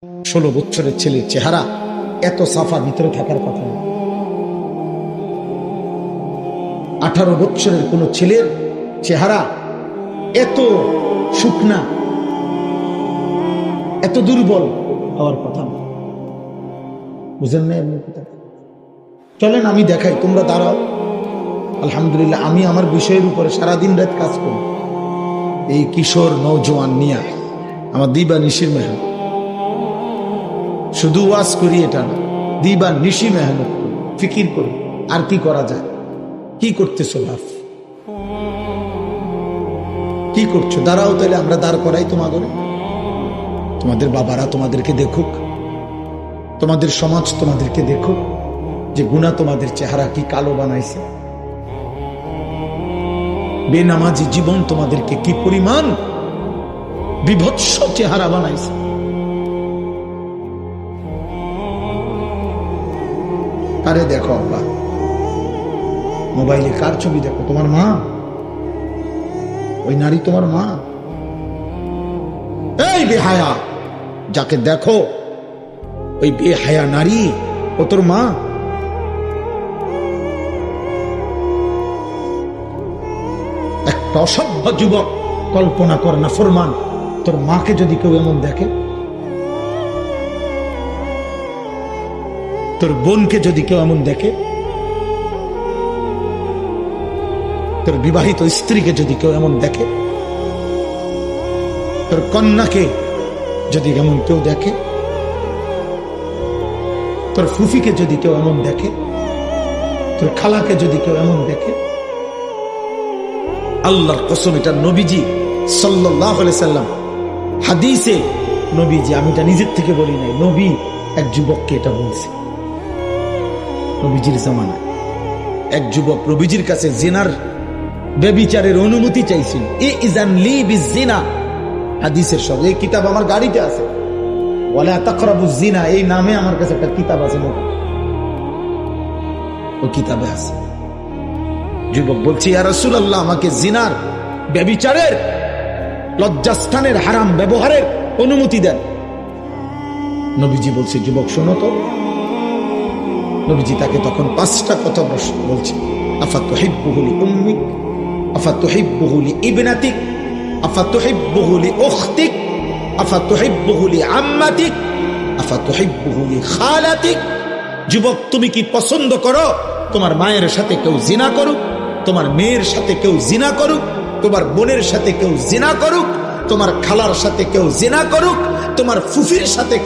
16 বছরের ছেলের চেহারা এত সাফা ভিতরে থাকার কথা না। 18 বছরের কোন ছেলের চেহারা এত শুকনা, এত দুর্বল হওয়ার কথা না। বুঝেন না? এমনি কথা চলেন আমি দেখাই, তোমরা দাঁড়াও। আলহামদুলিল্লাহ, আমি আমার বিষয়ের উপরে সারাদিন রাত কাজ করি। এই কিশোর নওজোয়ান নিয়া আমার দিবা নিশির মেহনত, শুধু ওয়াজ করি এটা না, দিবা নিশি মেহনত করি, ফিকির করি আর কি করা যায়। কি করতেছো বাপ, কি করছো? দাঁড়াও, তাহলে আমরা দাঁড় করাই তোমাদের বাবারা তোমাদেরকে দেখুক, তোমাদের সমাজ তোমাদেরকে দেখুক যে গুনাহ তোমাদের চেহারা কি কালো বানাইছে। বেনামাজি জীবন তোমাদেরকে কি পরিমাণ বিভৎস চেহারা বানাইছে। আরে দেখো আব্বা, মোবাইলে কার ছবি দেখো? তোমার মা? ওই নারী তোমার মা? এই বেহায়া, যাকে দেখো ওই বেহায়া নারী, ও তোর মা? একটা অসভ্য যুবক, কল্পনা কর না ফরমান, তোর মাকে যদি কেউ এমন দেখে, তোর বোনকে যদি কেউ এমন দেখে, তোর বিবাহিত স্ত্রীকে যদি কেউ এমন দেখে, তোর কন্যাকে যদি এমন কেউ দেখে, তোর ফুফিকে যদি কেউ এমন দেখে, তোর খালাকে যদি কেউ এমন দেখে, আল্লাহর কসম, এটা নবীজি সাল্লাল্লাহু আলাইহি সাল্লাম হাদিসে, নবীজি, আমি এটা নিজের থেকে বলি নাই, নবী এক যুবককে এটা বলছে। নবীজির জামানায় এক যুবক নবীজির কাছে জিনার, ব্যভিচারের অনুমতি চাইছিল। ইযান লি বিজিনা, হাদিসের সব এই কিতাব আমার গাড়িতে আছে, ওয়ালা তাকরাবুজ জিনা, এই নামে আমার কাছে একটা কিতাব আছে, ও কিতাবে আছে। যুবক বলছে, ইয়া রাসূলুল্লাহ, আমাকে জিনার, ব্যভিচারের, লজ্জাস্থানের হারাম ব্যবহারের অনুমতি দেন। নবীজি বলছে, যুবক শোনো তো। নবীজি তাকে তখন 5টা কথা বলছে। আফাতুহিব্বুহু লিউম্মিক, আফাতুহিব্বুহু লিইবনাতিক, আফাতুহিব্বুহু লিউখতিক, আফাতুহিব্বুহু লিআম্মাতিক, আফাতুহিব্বুহু লিখালাতিক। যুবক, তুমি কি পছন্দ করো তোমার মায়ের সাথে কেউ জিনা করুক, তোমার মেয়ের সাথে কেউ জিনা করুক, তোমার বোনের সাথে কেউ জিনা করুক, তোমার খালার সাথে কেউ জিনা করুক, তোমার ফুফির সাথে কেউ